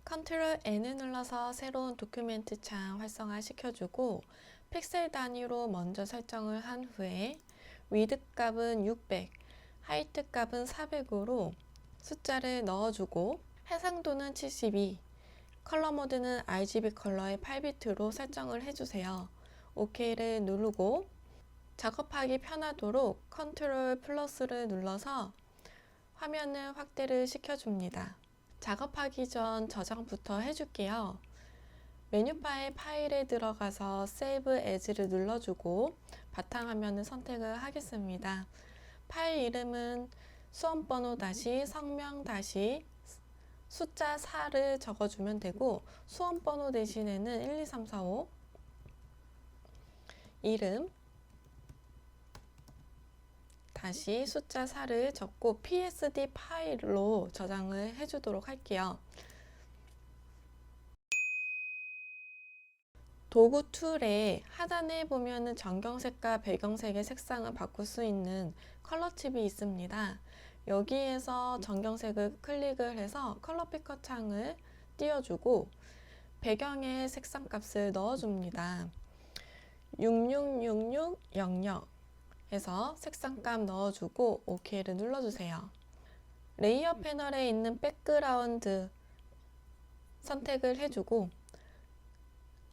컨트롤 N을 눌러서 새로운 도큐멘트 창 활성화 시켜주고 픽셀 단위로 먼저 설정을 한 후에 위드 값은 600, 하이트 값은 400으로 숫자를 넣어주고 해상도는 72, 컬러 모드는 RGB 컬러의 8비트로 설정을 해주세요. OK를 누르고 작업하기 편하도록 컨트롤 플러스를 눌러서 화면을 확대를 시켜줍니다. 작업하기 전 저장부터 해줄게요. 메뉴바의 파일에 들어가서 Save As를 눌러주고 바탕화면을 선택을 하겠습니다. 파일 이름은 수험번호 다시 성명 다시 숫자 4를 적어주면 되고 수험번호 대신에는 1, 2, 3, 4, 5 이름 다시 숫자 4를 적고 PSD 파일로 저장을 해주도록 할게요. 도구 툴에 하단에 보면은 전경색과 배경색의 색상을 바꿀 수 있는 컬러 칩이 있습니다. 여기에서 전경색을 클릭을 해서 컬러 피커 창을 띄워주고 배경에 색상 값을 넣어줍니다. 666600 해서 색상값 넣어주고 OK를 눌러주세요. 레이어 패널에 있는 백그라운드 선택을 해주고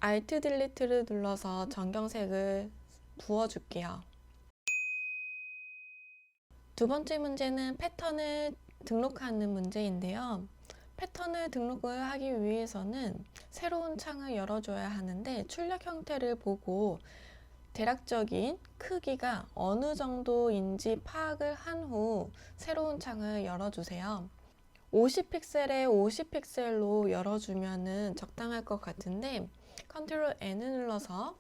Alt 딜리트를 눌러서 전경색을 부어줄게요. 두 번째 문제는 패턴을 등록하는 문제인데요. 패턴을 등록을 하기 위해서는 새로운 창을 열어줘야 하는데 출력 형태를 보고 대략적인 크기가 어느 정도인지 파악을 한 후 새로운 창을 열어주세요. 50픽셀에 50픽셀로 열어주면 적당할 것 같은데 컨트롤 N을 눌러서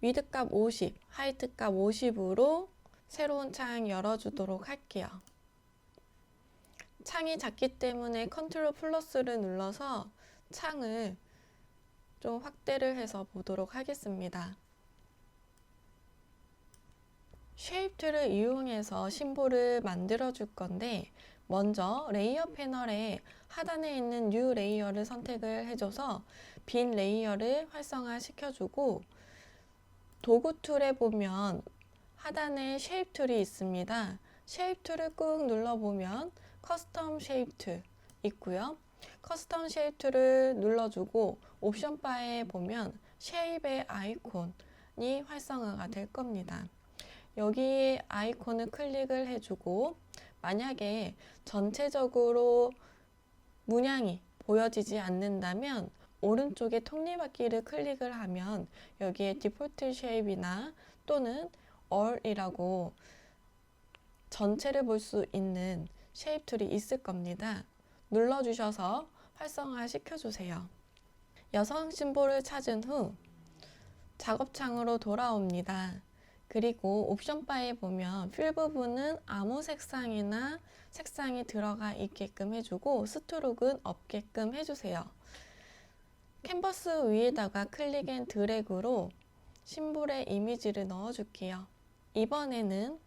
위드 값 50, 하이트 값 50으로 새로운 창 열어주도록 할게요. 창이 작기 때문에 컨트롤 플러스를 눌러서 창을 좀 확대를 해서 보도록 하겠습니다. 쉐입 툴을 이용해서 심볼을 만들어 줄 건데 먼저 레이어 패널에 하단에 있는 뉴 레이어를 선택을 해줘서 빈 레이어를 활성화 시켜주고 도구 툴에 보면 하단에 쉐입 툴이 있습니다. 쉐입 툴을 꾹 눌러보면 커스텀 쉐입 툴 있고요. 커스텀 쉐입 툴을 눌러주고 옵션 바에 보면 쉐입의 아이콘이 활성화가 될 겁니다. 여기에 아이콘을 클릭을 해주고 만약에 전체적으로 문양이 보여지지 않는다면 오른쪽에 톱니바퀴를 클릭을 하면 여기에 디폴트 쉐입이나 또는 all이라고 전체를 볼 수 있는 쉐입 툴이 있을 겁니다. 눌러주셔서 활성화 시켜주세요. 여성 심볼을 찾은 후 작업창으로 돌아옵니다. 그리고 옵션 바에 보면 필 부분은 아무 색상이나 색상이 들어가 있게끔 해주고 스트로크는 없게끔 해주세요. 캔버스 위에다가 클릭 앤 드래그로 심볼의 이미지를 넣어줄게요. 이번에는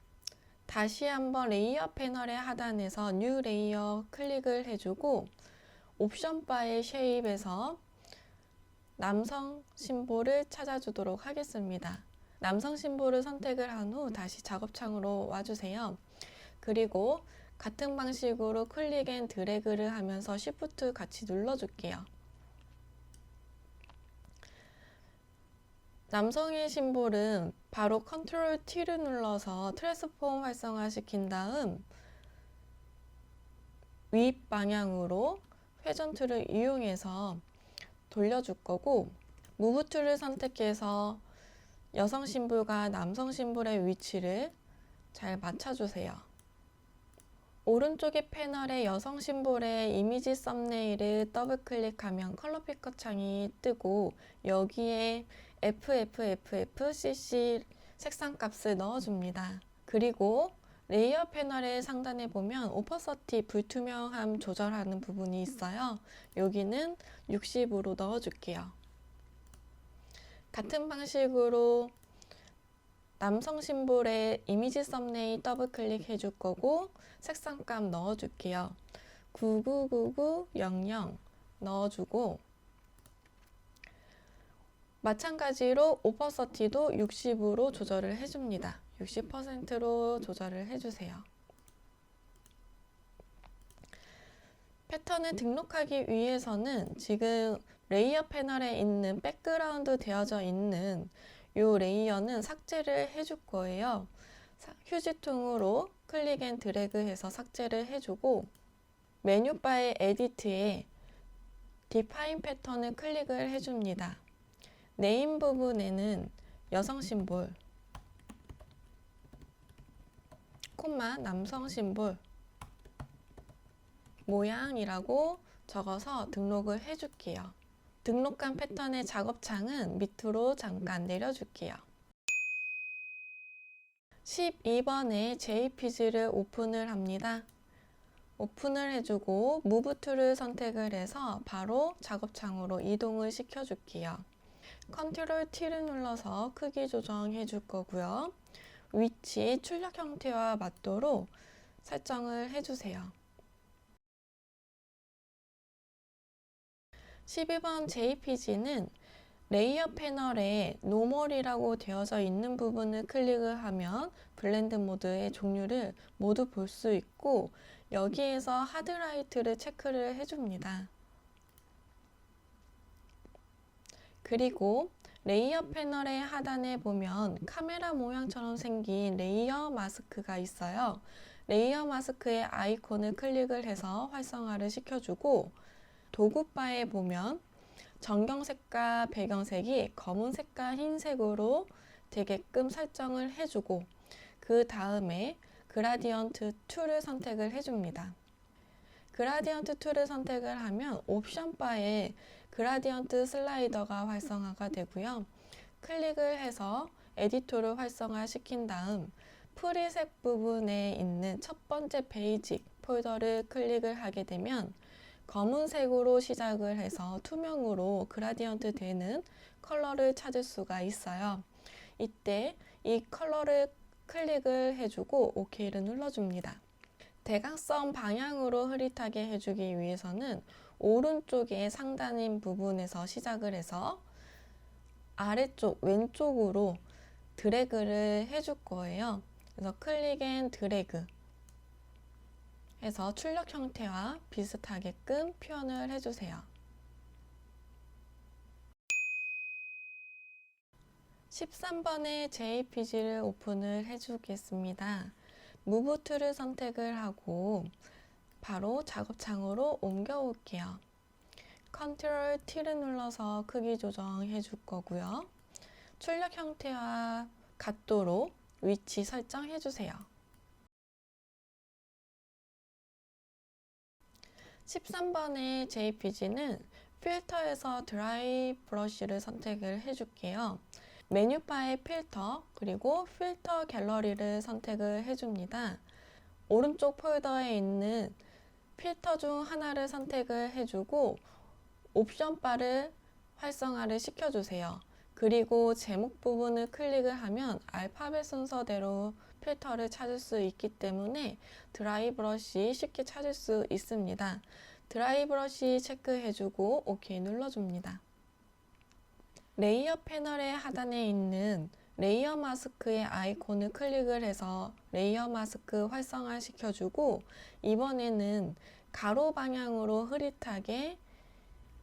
다시 한번 레이어 패널의 하단에서 뉴 레이어 클릭을 해주고 옵션 바의 쉐입에서 남성 심볼을 찾아주도록 하겠습니다. 남성 심볼을 선택을 한 후 다시 작업창으로 와주세요. 그리고 같은 방식으로 클릭 앤 드래그를 하면서 Shift 같이 눌러줄게요. 남성의 심볼은 바로 컨트롤 T를 눌러서 트랜스폼 활성화 시킨 다음 윗 방향으로 회전 툴을 이용해서 돌려줄 거고 무브 툴을 선택해서 여성 심볼과 남성 심볼의 위치를 잘 맞춰주세요. 오른쪽의 패널에 여성 심볼의 이미지 썸네일을 더블 클릭하면 컬러 피커 창이 뜨고 여기에 FFFFCC 색상 값을 넣어줍니다. 그리고 레이어 패널의 상단에 보면 오퍼서티 불투명함 조절하는 부분이 있어요. 여기는 60으로 넣어줄게요. 같은 방식으로 남성 심볼에 이미지 썸네일 더블 클릭 해줄 거고 색상값 넣어줄게요. 999900 넣어주고, 마찬가지로 오퍼서티도 60으로 조절을 해줍니다. 60%로 조절을 해주세요. 패턴을 등록하기 위해서는 지금 레이어 패널에 있는 백그라운드 되어져 있는 이 레이어는 삭제를 해줄 거예요. 휴지통으로 클릭 앤 드래그 해서 삭제를 해주고, 메뉴바의 에디트에 디파인 패턴을 클릭을 해줍니다. 네임 부분에는 여성 심볼, 콤마 남성 심볼, 모양이라고 적어서 등록을 해줄게요. 등록한 패턴의 작업창은 밑으로 잠깐 내려줄게요. 12번에 JPG를 오픈을 합니다. 오픈을 해주고 무브 툴을 선택을 해서 바로 작업창으로 이동을 시켜줄게요. 컨트롤 T를 눌러서 크기 조정해 줄 거고요. 위치, 출력 형태와 맞도록 설정을 해주세요. 12번 JPG는 레이어 패널에 노멀이라고 되어져 있는 부분을 클릭을 하면 블렌드 모드의 종류를 모두 볼 수 있고, 여기에서 하드라이트를 체크를 해줍니다. 그리고 레이어 패널의 하단에 보면 카메라 모양처럼 생긴 레이어 마스크가 있어요. 레이어 마스크의 아이콘을 클릭을 해서 활성화를 시켜주고, 도구바에 보면 전경색과 배경색이 검은색과 흰색으로 되게끔 설정을 해주고, 그 다음에 그라디언트 툴을 선택을 해줍니다. 그라디언트 툴을 선택을 하면 옵션 바에 그라디언트 슬라이더가 활성화가 되고요. 클릭을 해서 에디터를 활성화 시킨 다음 프리셋 부분에 있는 첫 번째 베이직 폴더를 클릭을 하게 되면 검은색으로 시작을 해서 투명으로 그라디언트 되는 컬러를 찾을 수가 있어요. 이때 이 컬러를 클릭을 해주고 OK를 눌러줍니다. 대각선 방향으로 흐릿하게 해주기 위해서는 오른쪽의 상단인 부분에서 시작을 해서 아래쪽 왼쪽으로 드래그를 해줄 거예요. 그래서 클릭 앤 드래그 해서 출력 형태와 비슷하게끔 표현을 해주세요. 13번의 JPG를 오픈을 해주겠습니다. 무브 툴을 선택을 하고 바로 작업창으로 옮겨올게요. 컨트롤 T를 눌러서 크기 조정해 줄 거고요. 출력 형태와 같도록 위치 설정해 주세요. 13번의 JPG는 필터에서 드라이 브러쉬를 선택을 해줄게요. 메뉴바의 필터 그리고 필터 갤러리를 선택을 해줍니다. 오른쪽 폴더에 있는 필터 중 하나를 선택을 해주고 옵션 바를 활성화를 시켜주세요. 그리고 제목 부분을 클릭을 하면 알파벳 순서대로 필터를 찾을 수 있기 때문에 드라이 브러쉬 쉽게 찾을 수 있습니다. 드라이 브러쉬 체크해주고 OK 눌러줍니다. 레이어 패널의 하단에 있는 레이어 마스크의 아이콘을 클릭을 해서 레이어 마스크 활성화 시켜주고, 이번에는 가로 방향으로 흐릿하게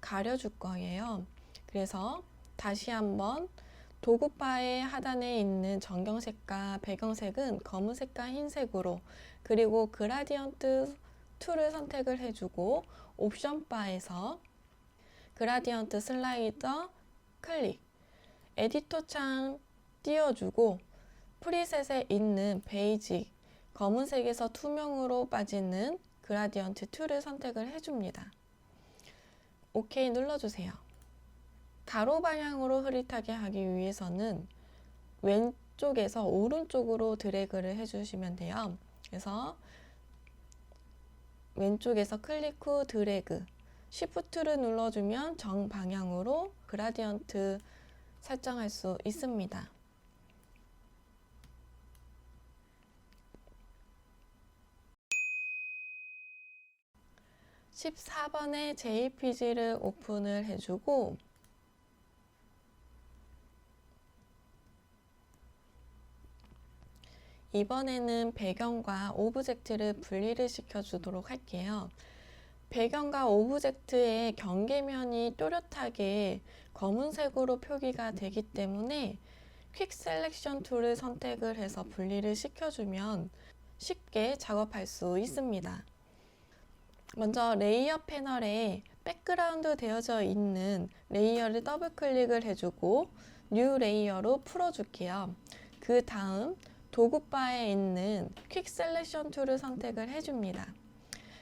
가려줄 거예요. 그래서 다시 한번 도구바의 하단에 있는 전경색과 배경색은 검은색과 흰색으로, 그리고 그라디언트 툴을 선택을 해주고 옵션 바에서 그라디언트 슬라이더 클릭, 에디터 창 띄워주고 프리셋에 있는 베이직, 검은색에서 투명으로 빠지는 그라디언트 툴을 선택을 해줍니다. OK 눌러주세요. 가로 방향으로 흐릿하게 하기 위해서는 왼쪽에서 오른쪽으로 드래그를 해주시면 돼요. 그래서 왼쪽에서 클릭 후 드래그, Shift를 눌러주면 정방향으로 그라디언트 설정할 수 있습니다. 14번의 JPG를 오픈을 해주고 이번에는 배경과 오브젝트를 분리를 시켜주도록 할게요. 배경과 오브젝트의 경계면이 또렷하게 검은색으로 표기가 되기 때문에 퀵 셀렉션 툴을 선택을 해서 분리를 시켜주면 쉽게 작업할 수 있습니다. 먼저 레이어 패널에 백그라운드 되어져 있는 레이어를 더블 클릭을 해주고 뉴 레이어로 풀어줄게요. 그 다음 도구바에 있는 퀵 셀렉션 툴을 선택을 해줍니다.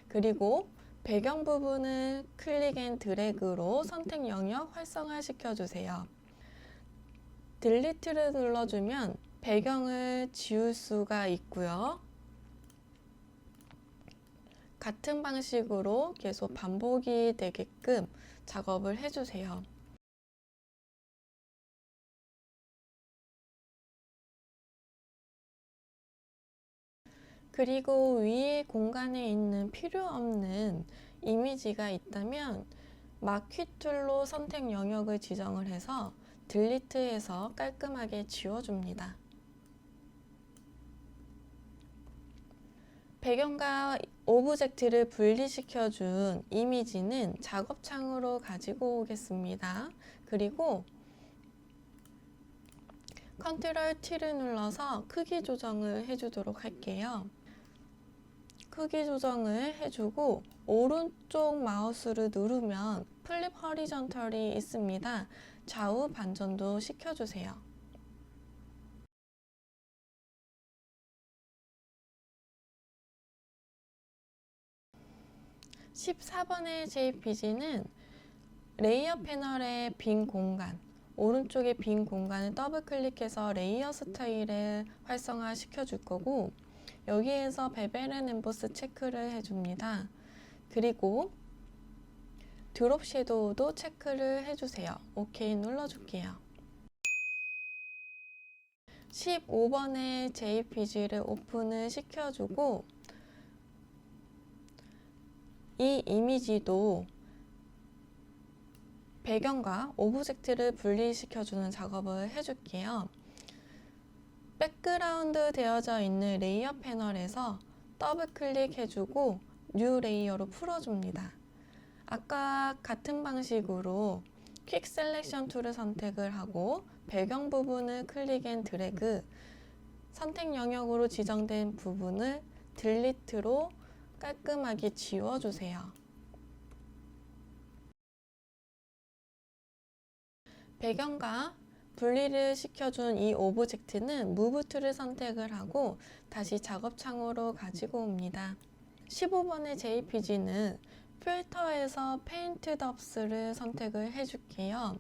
그리고 배경 부분을 클릭 앤 드래그로 선택 영역 활성화 시켜주세요. 딜리트를 눌러주면 배경을 지울 수가 있고요. 같은 방식으로 계속 반복이 되게끔 작업을 해주세요. 그리고 위에 공간에 있는 필요 없는 이미지가 있다면 마퀴 툴로 선택 영역을 지정을 해서 딜리트해서 깔끔하게 지워줍니다. 배경과 오브젝트를 분리시켜준 이미지는 작업창으로 가지고 오겠습니다. 그리고 컨트롤 T를 눌러서 크기 조정을 해주도록 할게요. 크기 조정을 해주고 오른쪽 마우스를 누르면 플립 허리전털이 있습니다. 좌우 반전도 시켜주세요. (14번의) JPG는 레이어 패널의 빈 공간, 오른쪽의 빈 공간을 더블 클릭해서 레이어 스타일을 활성화 시켜줄 거고 여기에서 베벨 앤 엠보스 체크를 해줍니다. 그리고 드롭 섀도우도 체크를 해주세요. OK 눌러줄게요. 15번의 JPG를 오픈을 시켜주고 이 이미지도 배경과 오브젝트를 분리시켜주는 작업을 해줄게요. 백그라운드 되어져 있는 레이어 패널에서 더블 클릭해주고 뉴 레이어로 풀어줍니다. 아까 같은 방식으로 퀵 셀렉션 툴을 선택을 하고 배경 부분을 클릭 앤 드래그, 선택 영역으로 지정된 부분을 딜리트로 깔끔하게 지워주세요. 배경과 분리를 시켜준 이 오브젝트는 무브 툴을 선택을 하고 다시 작업창으로 가지고 옵니다. 15번의 JPG는 필터에서 페인트 덥스를 선택을 해줄게요.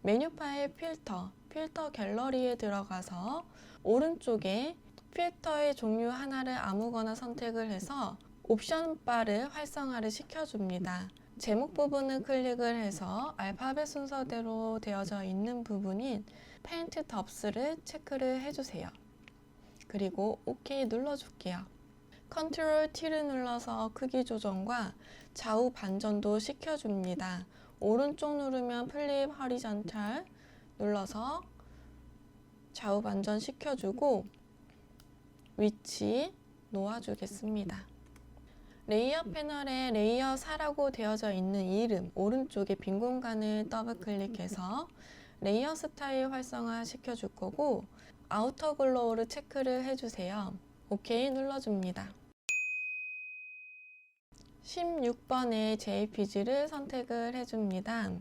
메뉴 파일 필터, 필터 갤러리에 들어가서 오른쪽에 필터의 종류 하나를 아무거나 선택을 해서 옵션 바를 활성화를 시켜줍니다. 제목 부분을 클릭을 해서 알파벳 순서대로 되어져 있는 부분인 페인트 덥스를 체크를 해주세요. 그리고 OK 눌러줄게요. 컨트롤 T를 눌러서 크기 조정과 좌우 반전도 시켜줍니다. 오른쪽 누르면 플립 허리전탈 눌러서 좌우 반전 시켜주고 위치 놓아주겠습니다. 레이어 패널에 레이어 4라고 되어져 있는 이름 오른쪽에 빈 공간을 더블 클릭해서 레이어 스타일 활성화 시켜줄 거고 아우터 글로우를 체크를 해주세요. OK 눌러줍니다. 16번의 JPG를 선택을 해줍니다.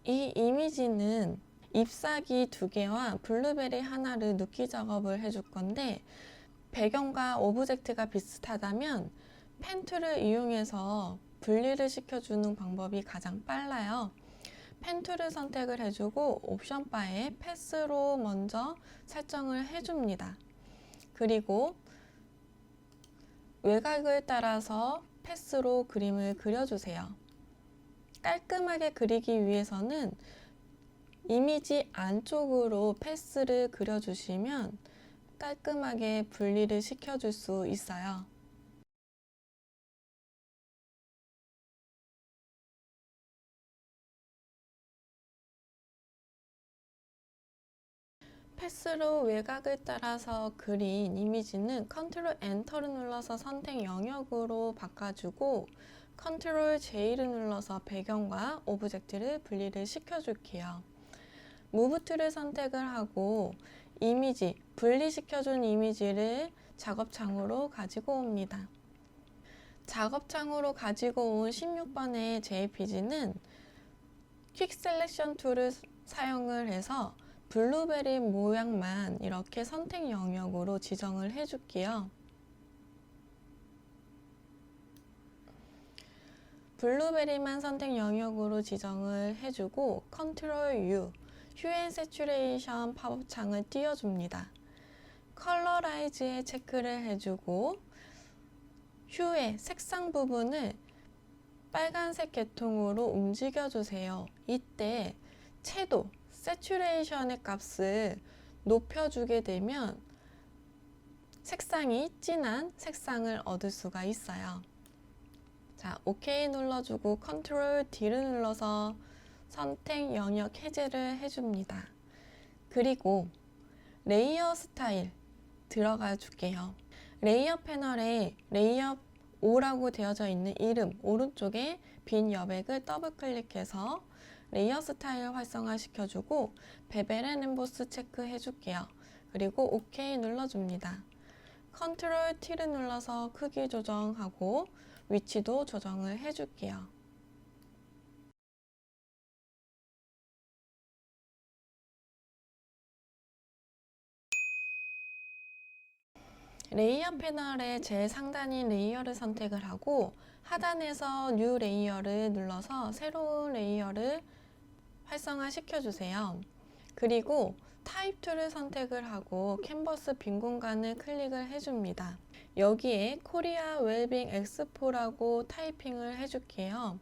이 이미지는 잎사귀 2개와 블루베리 하나를 눕기 작업을 해줄 건데 배경과 오브젝트가 비슷하다면 펜 툴을 이용해서 분리를 시켜주는 방법이 가장 빨라요. 펜 툴을 선택을 해주고 옵션 바에 패스로 먼저 설정을 해줍니다. 그리고 외곽을 따라서 패스로 그림을 그려주세요. 깔끔하게 그리기 위해서는 이미지 안쪽으로 패스를 그려주시면 깔끔하게 분리를 시켜줄 수 있어요. 패스로 외곽을 따라서 그린 이미지는 컨트롤 엔터를 눌러서 선택 영역으로 바꿔주고 컨트롤 J를 눌러서 배경과 오브젝트를 분리를 시켜줄게요. 무브 툴을 선택을 하고 이미지, 분리시켜준 이미지를 작업창으로 가지고 옵니다. 작업창으로 가지고 온 16번의 JPG는 퀵 셀렉션 툴을 사용을 해서 블루베리 모양만 이렇게 선택 영역으로 지정을 해줄게요. 블루베리만 선택 영역으로 지정을 해주고 컨트롤 U, 휴 앤 세츄레이션 팝업 창을 띄워줍니다. 컬러라이즈에 체크를 해주고 휴의 색상 부분을 빨간색 계통으로 움직여주세요. 이때 채도, 세츄레이션의 값을 높여주게 되면 색상이 진한 색상을 얻을 수가 있어요. 자, OK 눌러주고 컨트롤 D를 눌러서 선택 영역 해제를 해줍니다. 그리고 레이어 스타일 들어가 줄게요. 레이어 패널에 레이어 5라고 되어져 있는 이름 오른쪽에 빈 여백을 더블 클릭해서 레이어 스타일 활성화 시켜주고 베벨 앤 엠보스 체크해 줄게요. 그리고 OK 눌러줍니다. 컨트롤 T를 눌러서 크기 조정하고 위치도 조정을 해줄게요. 레이어 패널의 제일 상단인 레이어를 선택을 하고 하단에서 뉴 레이어를 눌러서 새로운 레이어를 활성화 시켜주세요. 그리고 타입 툴을 선택을 하고 캔버스 빈 공간을 클릭을 해줍니다. 여기에 코리아 웰빙 엑스포라고 타이핑을 해줄게요.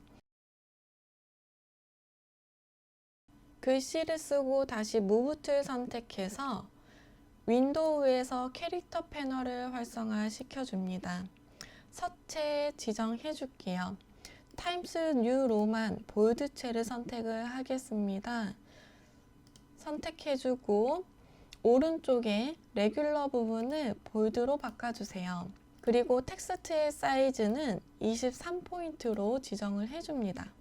글씨를 쓰고 다시 무브 툴 선택해서 윈도우에서 캐릭터 패널을 활성화 시켜줍니다. 서체 지정해 줄게요. 타임스 뉴 로만 볼드체를 선택을 하겠습니다. 선택해주고 오른쪽에 레귤러 부분을 볼드로 바꿔주세요. 그리고 텍스트의 사이즈는 23포인트로 지정을 해줍니다.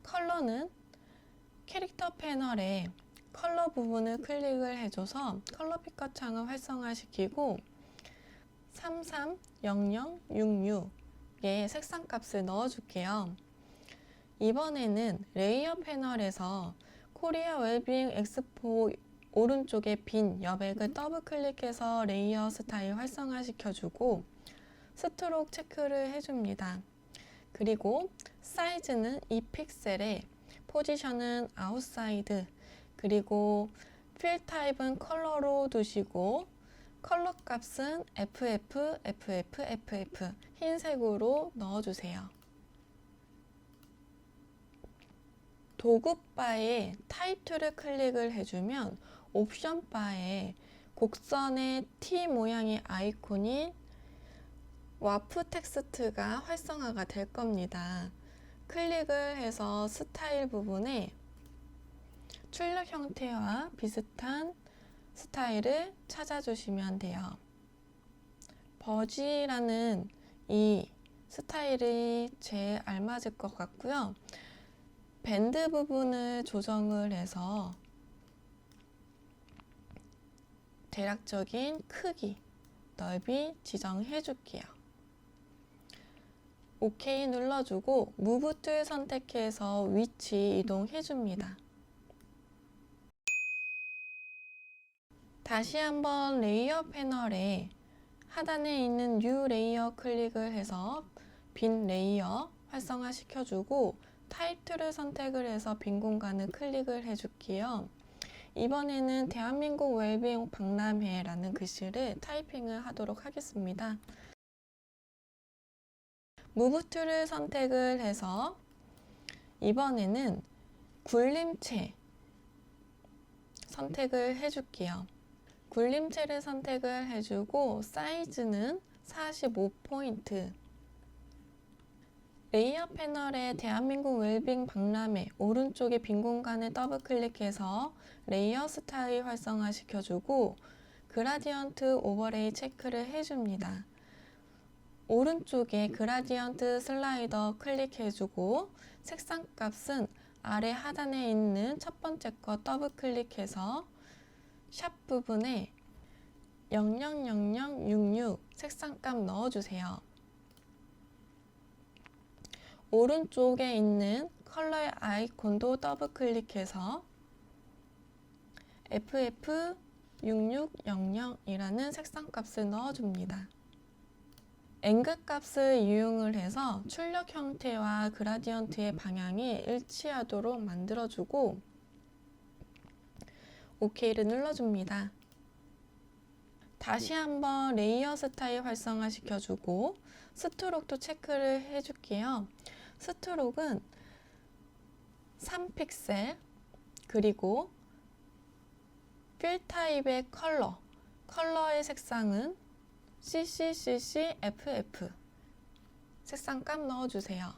컬러는 캐릭터 패널에 컬러 부분을 클릭을 해줘서 컬러 피커 창을 활성화시키고 330066의 색상 값을 넣어줄게요. 이번에는 레이어 패널에서 코리아 웰빙 엑스포 오른쪽에 빈 여백을 더블 클릭해서 레이어 스타일 활성화시켜주고 스트로크 체크를 해줍니다. 그리고 사이즈는 2픽셀에 포지션은 아웃사이드 그리고 필 타입은 컬러로 두시고 컬러 값은 FF, FF, FF 흰색으로 넣어주세요. 도구 바에 타입 툴을 클릭을 해주면 옵션 바에 곡선의 T 모양의 아이콘인 와프 텍스트가 활성화가 될 겁니다. 클릭을 해서 스타일 부분에 출력 형태와 비슷한 스타일을 찾아주시면 돼요. 버지라는 이 스타일이 제일 알맞을 것 같고요. 밴드 부분을 조정을 해서 대략적인 크기, 넓이 지정해 줄게요. OK 눌러주고 무브 툴 선택해서 위치 이동해 줍니다. 다시 한번 레이어 패널에 하단에 있는 뉴 레이어 클릭을 해서 빈 레이어 활성화 시켜주고 타입 툴을 선택을 해서 빈 공간을 클릭을 해줄게요. 이번에는 대한민국 웰빙 박람회라는 글씨를 타이핑을 하도록 하겠습니다. 무브 툴을 선택을 해서 이번에는 굴림체 선택을 해줄게요. 굴림체를 선택을 해주고 사이즈는 45포인트 레이어 패널에 대한민국 웰빙 박람회 오른쪽의 빈 공간을 더블 클릭해서 레이어 스타일 활성화 시켜주고 그라디언트 오버레이 체크를 해줍니다. 오른쪽에 그라디언트 슬라이더 클릭해주고 색상 값은 아래 하단에 있는 첫 번째 거 더블 클릭해서 샵 부분에 000066 색상값 넣어주세요. 오른쪽에 있는 컬러의 아이콘도 더블 클릭해서 FF6600이라는 색상값을 넣어줍니다. 앵글 값을 이용을 해서 출력 형태와 그라디언트의 방향이 일치하도록 만들어주고 OK를 눌러줍니다. 다시 한번 레이어 스타일 활성화 시켜주고 스트로크도 체크를 해줄게요. 스트로크는 3픽셀 그리고 필 타입의 컬러의 색상은 CCCCFF 색상값 넣어주세요.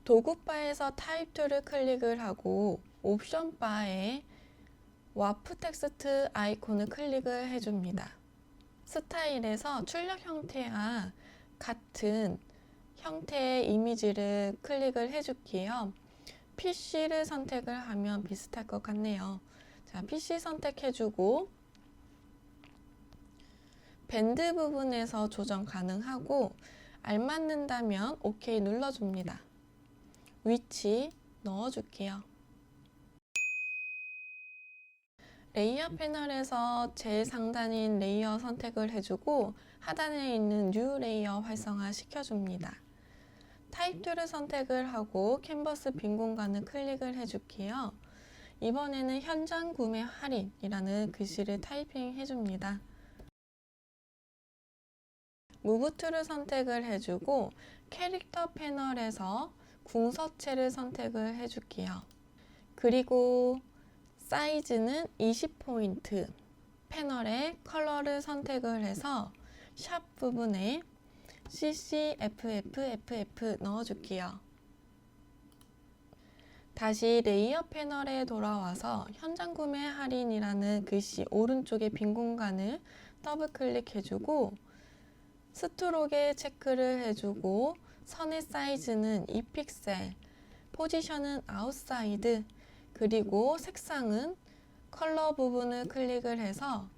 도구바에서 타입 툴을 클릭을 하고 옵션 바에 와프 텍스트 아이콘을 클릭을 해줍니다. 스타일에서 출력 형태와 같은 형태의 이미지를 클릭을 해줄게요. PC를 선택을 하면 비슷할 것 같네요. 자, PC 선택해주고 밴드 부분에서 조정 가능하고 알맞는다면 OK 눌러줍니다. 위치 넣어줄게요. 레이어 패널에서 제일 상단인 레이어 선택을 해주고 하단에 있는 뉴 레이어 활성화 시켜줍니다. 타입 툴을 선택을 하고 캔버스 빈 공간을 클릭을 해줄게요. 이번에는 현장 구매 할인이라는 글씨를 타이핑 해줍니다. 무브 툴을 선택을 해주고 캐릭터 패널에서 궁서체를 선택을 해줄게요. 그리고 사이즈는 20포인트, 패널의 컬러를 선택을 해서 샵 부분에 CCFFFF 넣어줄게요. 다시 레이어 패널에 돌아와서 현장 구매 할인이라는 글씨 오른쪽에 빈 공간을 더블 클릭해주고 스트로크에 체크를 해주고 선의 사이즈는 2픽셀, 포지션은 아웃사이드, 그리고 색상은 컬러 부분을 클릭을 해서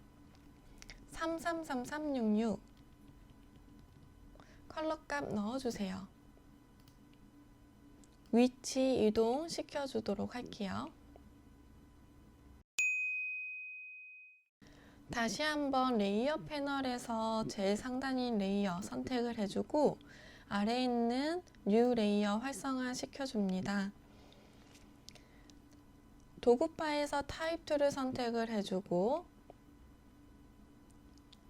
333366 컬러 값 넣어주세요. 위치 이동 시켜주도록 할게요. 다시 한번 레이어 패널에서 제일 상단인 레이어 선택을 해주고 아래에 있는 뉴 레이어 활성화 시켜줍니다. 도구바에서 타입 툴을 선택을 해주고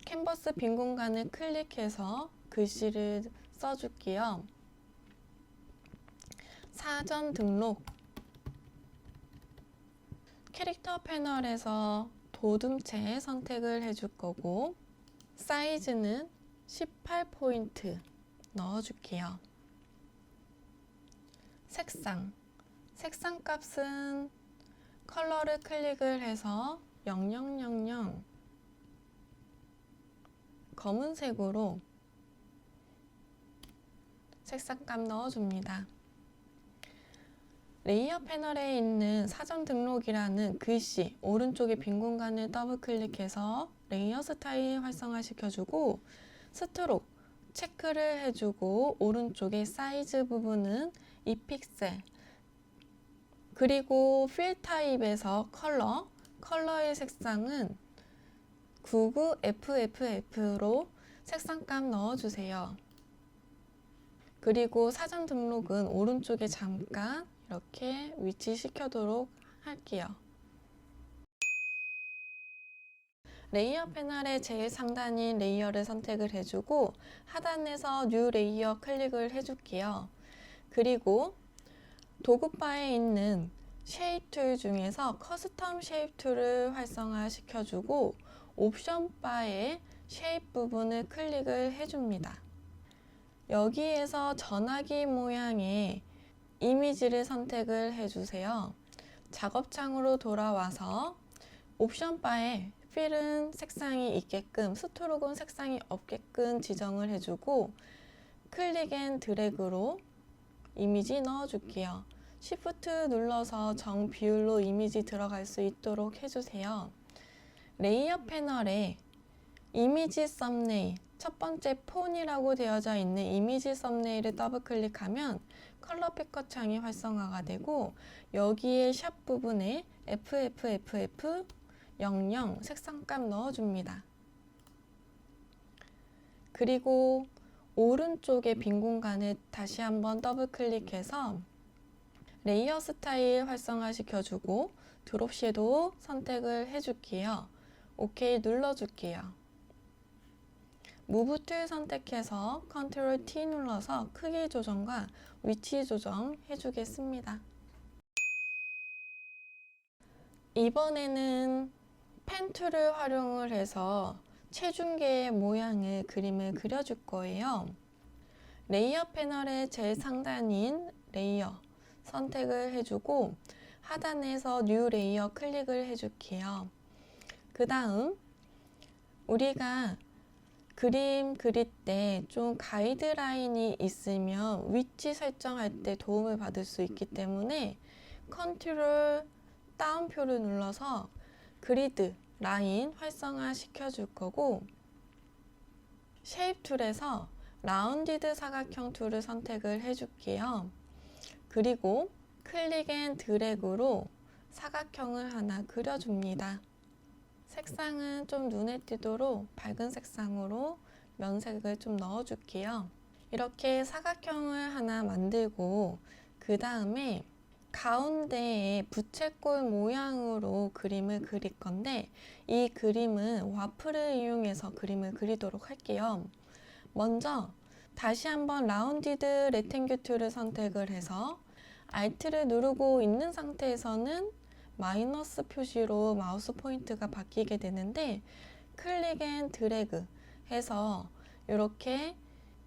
캔버스 빈 공간을 클릭해서 글씨를 써줄게요. 사전 등록 캐릭터 패널에서 도둠체 선택을 해줄 거고 사이즈는 18포인트 넣어줄게요. 색상 값은 컬러를 클릭을 해서 0000 검은색으로 색상값 넣어줍니다. 레이어 패널에 있는 사전 등록이라는 글씨 오른쪽에 빈 공간을 더블 클릭해서 레이어 스타일 활성화 시켜주고 스트로크 체크를 해주고 오른쪽에 사이즈 부분은 2픽셀 그리고 필 타입에서 컬러의 색상은 99FFF로 색상값 넣어주세요. 그리고 사전 등록은 오른쪽에 잠깐 이렇게 위치시켜도록 할게요. 레이어 패널의 제일 상단인 레이어를 선택을 해주고 하단에서 뉴 레이어 클릭을 해줄게요. 그리고 도구바에 있는 쉐입 툴 중에서 커스텀 쉐입 툴을 활성화 시켜주고 옵션 바에 쉐입 부분을 클릭을 해줍니다. 여기에서 전화기 모양의 이미지를 선택을 해주세요. 작업창으로 돌아와서 옵션 바에 필은 색상이 있게끔, 스트로크는 색상이 없게끔 지정을 해주고 클릭 앤 드래그로 이미지 넣어줄게요. Shift 눌러서 정 비율로 이미지 들어갈 수 있도록 해주세요. 레이어 패널에 이미지 썸네일, 첫 번째 폰이라고 되어져 있는 이미지 썸네일을 더블 클릭하면 컬러 피커 창이 활성화가 되고 여기에 샵 부분에 FFFF00 색상값 넣어줍니다. 그리고 오른쪽에 빈 공간을 다시 한번 더블 클릭해서 레이어 스타일 활성화 시켜주고 드롭 섀도우 선택을 해줄게요. OK 눌러줄게요. 무브 툴 선택해서 컨트롤 T 눌러서 크기 조정과 위치 조정 해주겠습니다. 이번에는 펜 툴을 활용을 해서 체중계의 모양의 그림을 그려줄 거예요. 레이어 패널의 제일 상단인 레이어 선택을 해주고 하단에서 뉴 레이어 클릭을 해줄게요. 그 다음 우리가 그림 그릴 때 좀 가이드라인이 있으면 위치 설정할 때 도움을 받을 수 있기 때문에 컨트롤 다운표를 눌러서 그리드 라인 활성화 시켜줄 거고 쉐입 툴에서 라운디드 사각형 툴을 선택을 해줄게요. 그리고 클릭 앤 드래그로 사각형을 하나 그려줍니다. 색상은 좀 눈에 띄도록 밝은 색상으로 면색을 좀 넣어줄게요. 이렇게 사각형을 하나 만들고 그 다음에 가운데에 부채꼴 모양으로 그림을 그릴 건데 이 그림은 와플을 이용해서 그림을 그리도록 할게요. 먼저 다시 한번 라운디드 레탱귤 툴을 선택을 해서 Alt를 누르고 있는 상태에서는 마이너스 표시로 마우스 포인트가 바뀌게 되는데 클릭 앤 드래그 해서 이렇게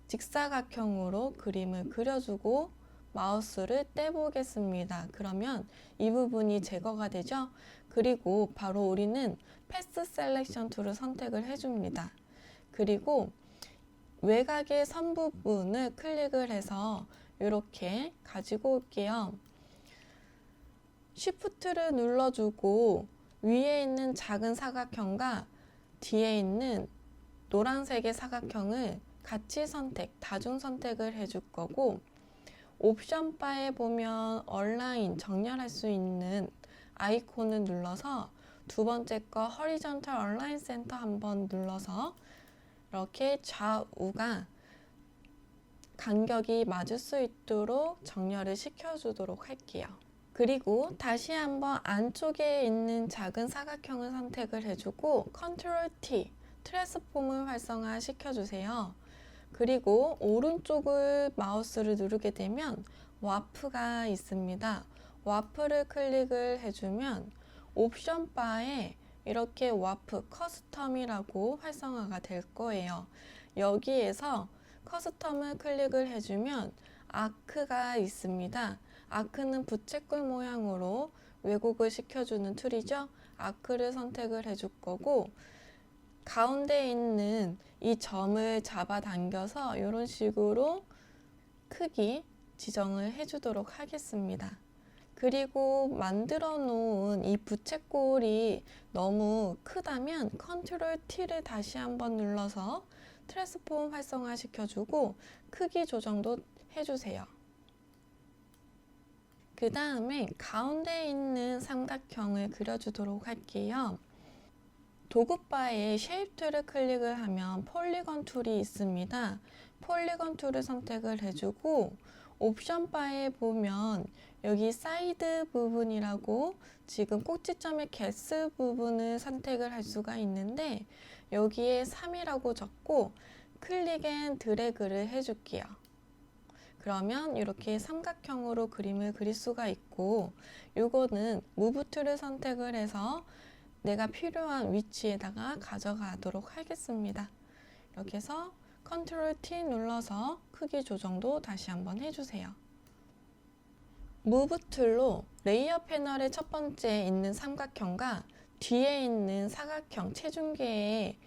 직사각형으로 그림을 그려주고 마우스를 떼보겠습니다. 그러면 이 부분이 제거가 되죠. 그리고 바로 우리는 패스 셀렉션 툴을 선택을 해줍니다. 그리고 외곽의 선 부분을 클릭을 해서 이렇게 가지고 올게요. Shift를 눌러주고 위에 있는 작은 사각형과 뒤에 있는 노란색의 사각형을 같이 다중 선택을 해줄 거고 옵션 바에 보면 얼라인, 정렬할 수 있는 아이콘을 눌러서 두 번째 거 허리전털 얼라인 센터 한번 눌러서 이렇게 좌우가 간격이 맞을 수 있도록 정렬을 시켜주도록 할게요. 그리고 다시 한번 안쪽에 있는 작은 사각형을 선택을 해주고 컨트롤 T, 트랜스폼을 활성화 시켜주세요. 그리고 오른쪽을 마우스를 누르게 되면 와프가 있습니다. 와프를 클릭을 해주면 옵션 바에 이렇게 와프 커스텀이라고 활성화가 될 거예요. 여기에서 커스텀을 클릭을 해주면 아크가 있습니다. 아크는 부채꼴 모양으로 왜곡을 시켜주는 툴이죠. 아크를 선택을 해줄 거고 가운데 있는 이 점을 잡아당겨서 이런 식으로 크기 지정을 해주도록 하겠습니다. 그리고 만들어 놓은 이 부채꼴이 너무 크다면 컨트롤 T를 다시 한번 눌러서 트랜스폼 활성화 시켜주고 크기 조정도 해주세요. 그 다음에 가운데 있는 삼각형을 그려주도록 할게요. 도구바에 쉐입 툴을 클릭을 하면 폴리건 툴이 있습니다. 폴리건 툴을 선택을 해주고 옵션 바에 보면 여기 사이드 부분이라고 지금 꼭지점의 개수 부분을 선택을 할 수가 있는데 여기에 3이라고 적고 클릭 앤 드래그를 해줄게요. 그러면 이렇게 삼각형으로 그림을 그릴 수가 있고 요거는 무브 툴을 선택을 해서 내가 필요한 위치에다가 가져가도록 하겠습니다. 이렇게 해서 컨트롤 T 눌러서 크기 조정도 다시 한번 해주세요. 무브 툴로 레이어 패널의 첫 번째에 있는 삼각형과 뒤에 있는 사각형 체중계의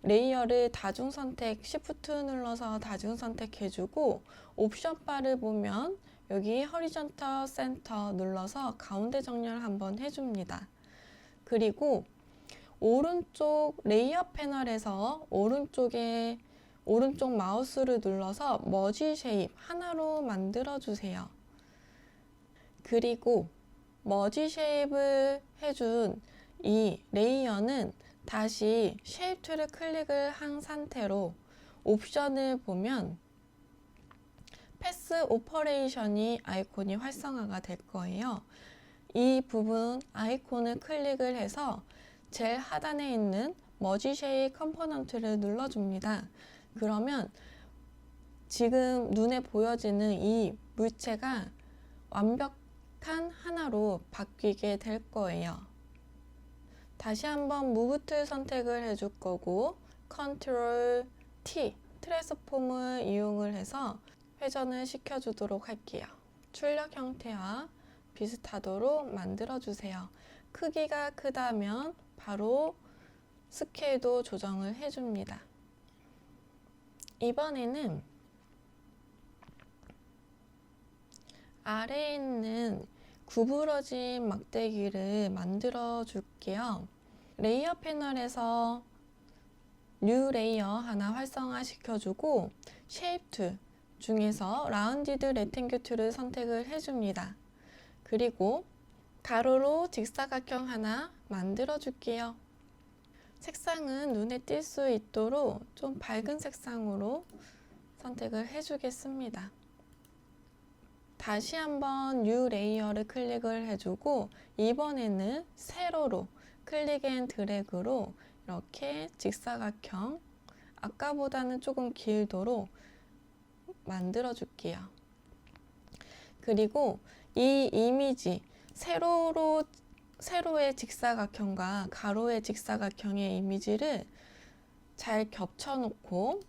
레이어를 다중 선택, Shift 눌러서 다중 선택해주고 옵션 바를 보면 여기 허리전털 센터 눌러서 가운데 정렬 한번 해줍니다. 그리고 오른쪽 레이어 패널에서 오른쪽 마우스를 눌러서 머지 쉐입 하나로 만들어 주세요. 그리고 머지 쉐입을 해준 이 레이어는 다시 쉐입 툴을 클릭을 한 상태로 옵션을 보면 패스 오퍼레이션이 아이콘이 활성화가 될 거예요. 이 부분 아이콘을 클릭을 해서 제일 하단에 있는 머지 쉐입 컴포넌트를 눌러줍니다. 그러면 지금 눈에 보여지는 이 물체가 완벽한 하나로 바뀌게 될 거예요. 다시 한번 무브 툴 선택을 해줄 거고 컨트롤 T 트랜스폼을 이용을 해서 회전을 시켜주도록 할게요. 출력 형태와 비슷하도록 만들어주세요. 크기가 크다면 바로 스케일도 조정을 해줍니다. 이번에는 아래에 있는 구부러진 막대기를 만들어 줄게요. 레이어 패널에서 뉴 레이어 하나 활성화 시켜주고 쉐입 툴 중에서 라운디드 레탱글 툴을 선택을 해줍니다. 그리고 가로로 직사각형 하나 만들어 줄게요. 색상은 눈에 띌 수 있도록 좀 밝은 색상으로 선택을 해주겠습니다. 다시 한번 뉴 레이어를 클릭을 해주고 이번에는 세로로 클릭 앤 드래그로 이렇게 직사각형 아까보다는 조금 길도록 만들어 줄게요. 그리고 이 이미지 세로의 직사각형과 가로의 직사각형의 이미지를 잘 겹쳐 놓고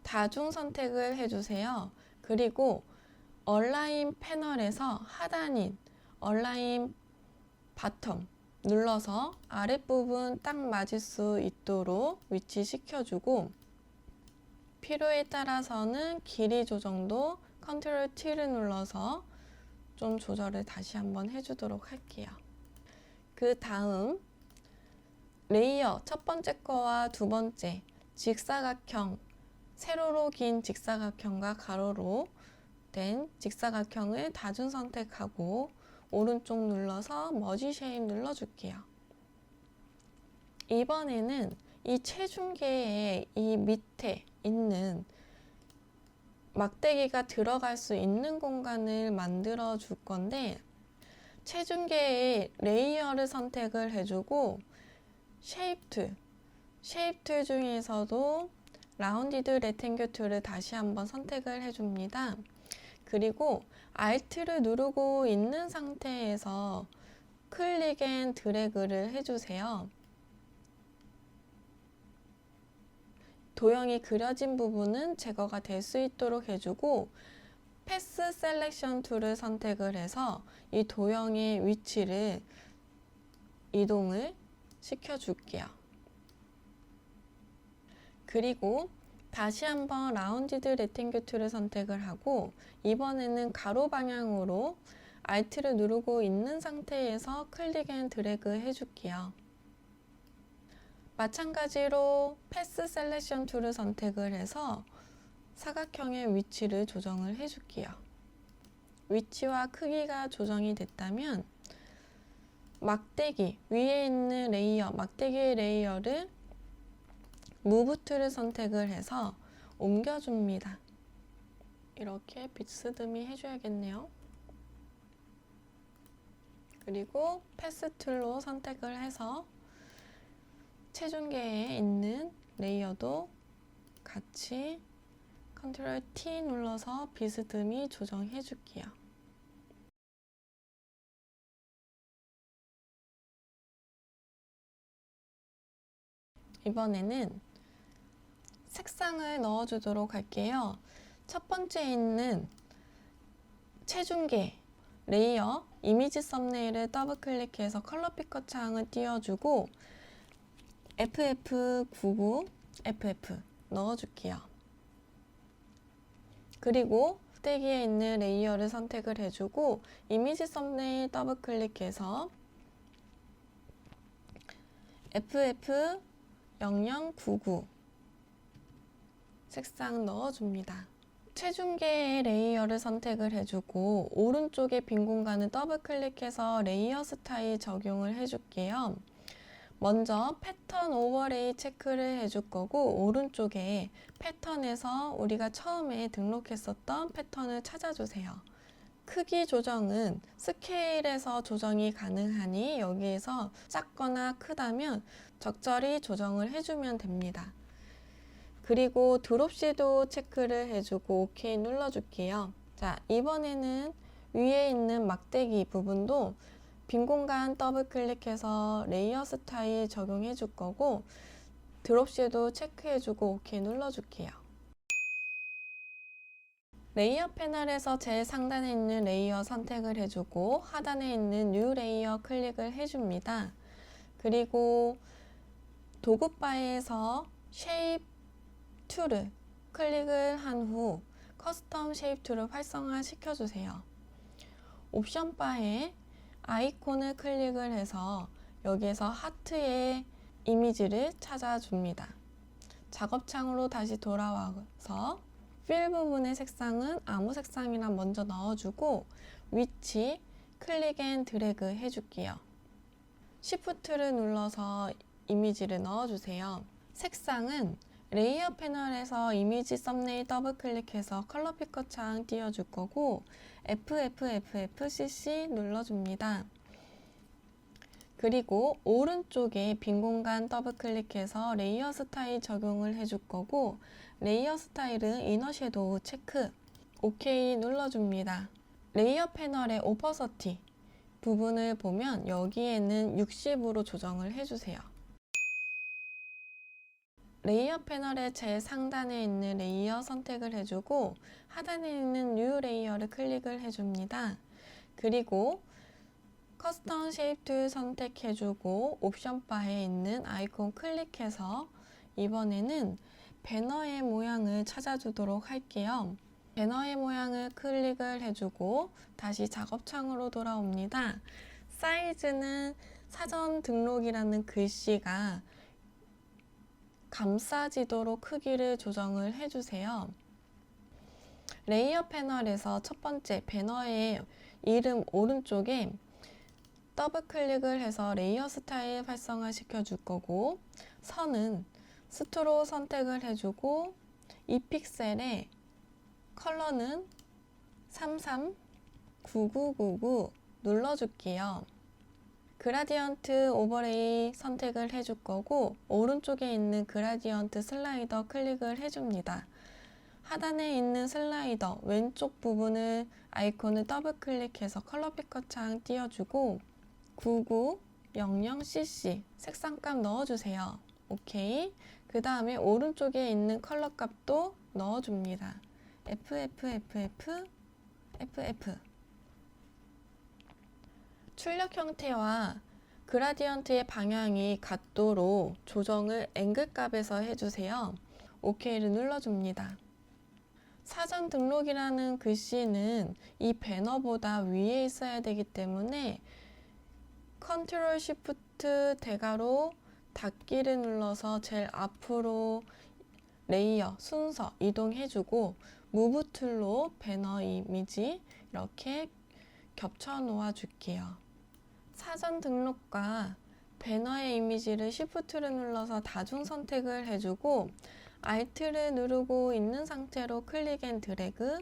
다중 선택을 해주세요. 그리고 얼라인 패널에서 하단인 얼라인 바텀 눌러서 아랫부분 딱 맞을 수 있도록 위치시켜주고 필요에 따라서는 길이 조정도 컨트롤 T를 눌러서 좀 조절을 다시 한번 해주도록 할게요. 그 다음 레이어 첫 번째 거와 두 번째 직사각형 세로로 긴 직사각형과 가로로 된 직사각형을 다중 선택하고 오른쪽 눌러서 머지 쉐입 눌러줄게요. 이번에는 이 체중계의 이 밑에 있는 막대기가 들어갈 수 있는 공간을 만들어 줄 건데 체중계의 레이어를 선택을 해주고 쉐입 툴 중에서도 라운디드 레탱글 툴을 다시 한번 선택을 해줍니다. 그리고 Alt를 누르고 있는 상태에서 클릭 앤 드래그를 해주세요. 도형이 그려진 부분은 제거가 될 수 있도록 해주고 패스 셀렉션 툴을 선택을 해서 이 도형의 위치를 이동을 시켜줄게요. 그리고 다시 한번 라운디드 레탱글 툴을 선택을 하고 이번에는 가로 방향으로 Alt를 누르고 있는 상태에서 클릭 앤 드래그 해줄게요. 마찬가지로 패스 셀렉션 툴을 선택을 해서 사각형의 위치를 조정을 해줄게요. 위치와 크기가 조정이 됐다면 막대기 위에 있는 레이어, 막대기의 레이어를 무브 툴을 선택을 해서 옮겨줍니다. 이렇게 비스듬히 해줘야겠네요. 그리고 패스 툴로 선택을 해서 체중계에 있는 레이어도 같이 컨트롤 T 눌러서 비스듬히 조정해 줄게요. 이번에는 색상을 넣어주도록 할게요. 첫 번째 있는 체중계 레이어 이미지 썸네일을 더블 클릭해서 컬러 피커 창을 띄워주고 FF99 FF 넣어줄게요. 그리고 꼭대기에 있는 레이어를 선택을 해주고 이미지 썸네일 더블 클릭해서 FF0099 색상 넣어줍니다. 체중계의 레이어를 선택을 해주고 오른쪽에 빈 공간을 더블 클릭해서 레이어 스타일 적용을 해줄게요. 먼저 패턴 오버레이 체크를 해줄 거고 오른쪽에 패턴에서 우리가 처음에 등록했었던 패턴을 찾아주세요. 크기 조정은 스케일에서 조정이 가능하니 여기에서 작거나 크다면 적절히 조정을 해주면 됩니다. 그리고 드롭 섀도우 체크를 해주고 OK 눌러줄게요. 자, 이번에는 위에 있는 막대기 부분도 빈 공간 더블 클릭해서 레이어 스타일 적용해 줄 거고 드롭 섀도우 체크해 주고 OK 눌러줄게요. 레이어 패널에서 제일 상단에 있는 레이어 선택을 해주고 하단에 있는 뉴 레이어 클릭을 해줍니다. 그리고 도구바에서 쉐입 툴을 클릭을 한 후 커스텀 쉐입 툴을 활성화 시켜주세요. 옵션 바에 아이콘을 클릭을 해서 여기에서 하트의 이미지를 찾아줍니다. 작업창으로 다시 돌아와서 필 부분의 색상은 아무 색상이나 먼저 넣어주고 위치 클릭 앤 드래그 해줄게요. Shift를 눌러서 이미지를 넣어주세요. 색상은 레이어 패널에서 이미지 썸네일 더블 클릭해서 컬러 피커 창 띄워줄 거고 FFFFCC 눌러줍니다. 그리고 오른쪽에 빈 공간 더블 클릭해서 레이어 스타일 적용을 해줄 거고 레이어 스타일은 이너 섀도우 체크 OK 눌러줍니다. 레이어 패널의 오퍼서티 부분을 보면 여기에는 60으로 조정을 해주세요. 레이어 패널의 제일 상단에 있는 레이어 선택을 해주고 하단에 있는 뉴 레이어를 클릭을 해줍니다. 그리고 커스텀 쉐입 툴 선택해주고 옵션 바에 있는 아이콘 클릭해서 이번에는 배너의 모양을 찾아주도록 할게요. 배너의 모양을 클릭을 해주고 다시 작업창으로 돌아옵니다. 사이즈는 사전 등록이라는 글씨가 감싸지도록 크기를 조정을 해주세요. 레이어 패널에서 첫 번째 배너의 이름 오른쪽에 더블 클릭을 해서 레이어 스타일 활성화 시켜줄 거고 선은 스트로 선택을 해주고 이 픽셀의 컬러는 339999 눌러줄게요. 그라디언트 오버레이 선택을 해줄 거고 오른쪽에 있는 그라디언트 슬라이더 클릭을 해줍니다. 하단에 있는 슬라이더 왼쪽 부분을 아이콘을 더블 클릭해서 컬러 피커 창 띄워주고 9900cc 색상값 넣어주세요. OK. 그 다음에 오른쪽에 있는 컬러 값도 넣어줍니다. FFFF 출력 형태와 그라디언트의 방향이 같도록 조정을 앵글 값에서 해주세요. OK를 눌러줍니다. 사전 등록이라는 글씨는 이 배너보다 위에 있어야 되기 때문에 컨트롤 시프트 대괄호 닫기를 눌러서 제일 앞으로 레이어 순서 이동해주고 무브 툴로 배너 이미지 이렇게 겹쳐 놓아 줄게요. 사전 등록과 배너의 이미지를 Shift를 눌러서 다중 선택을 해주고 Alt를 누르고 있는 상태로 클릭 앤 드래그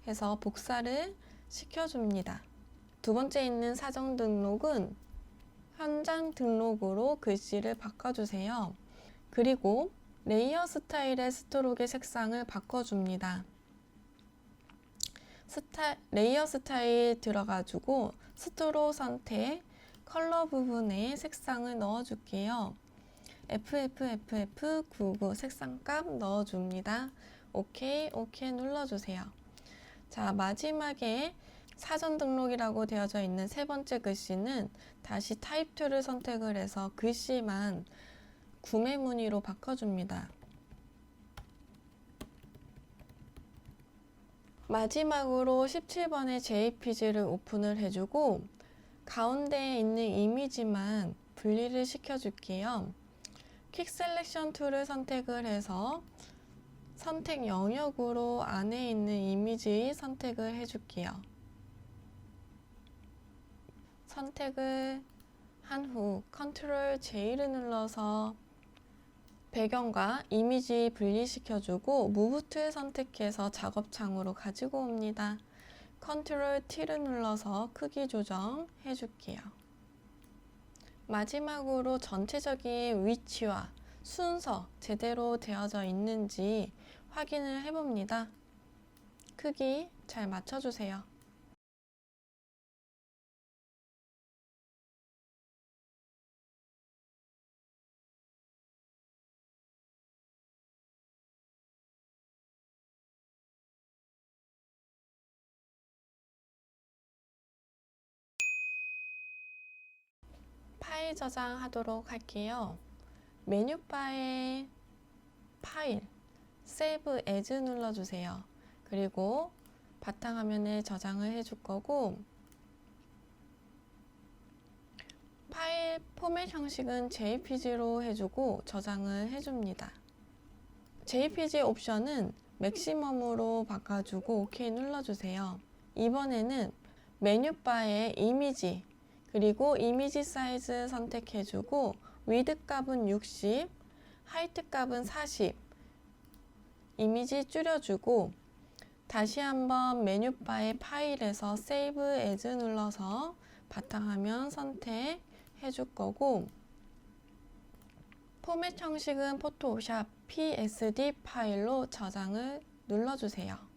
해서 복사를 시켜줍니다. 두 번째 있는 사전 등록은 현장 등록으로 글씨를 바꿔주세요. 그리고 레이어 스타일의 스트로크의 색상을 바꿔줍니다. 레이어 스타일 들어가지고 스트로 선택, 컬러 부분에 색상을 넣어줄게요. FFFF99 색상값 넣어줍니다. 오케이 눌러주세요. 자, 마지막에 사전 등록이라고 되어져 있는 세 번째 글씨는 다시 타입 2를 선택을 해서 글씨만 구매 문의로 바꿔줍니다. 마지막으로 17번의 JPG를 오픈을 해주고 가운데에 있는 이미지만 분리를 시켜줄게요. 퀵 셀렉션 툴을 선택을 해서 선택 영역으로 안에 있는 이미지 선택을 해줄게요. 선택을 한 후 컨트롤 J를 눌러서 배경과 이미지 분리시켜주고 무브 툴 선택해서 작업창으로 가지고 옵니다. 컨트롤 T를 눌러서 크기 조정해줄게요. 마지막으로 전체적인 위치와 순서 제대로 되어져 있는지 확인을 해봅니다. 크기 잘 맞춰주세요. 파일 저장하도록 할게요. 메뉴바에 파일, Save As 눌러주세요. 그리고 바탕화면에 저장을 해줄 거고 파일 포맷 형식은 JPG로 해주고 저장을 해줍니다. JPG 옵션은 맥시멈으로 바꿔주고 OK 눌러주세요. 이번에는 메뉴바에 이미지 그리고 이미지 사이즈 선택해주고 위드 값은 60, 하이트 값은 40 이미지 줄여주고 다시 한번 메뉴바의 파일에서 Save As 눌러서 바탕화면 선택해줄 거고 포맷 형식은 포토샵 PSD 파일로 저장을 눌러주세요.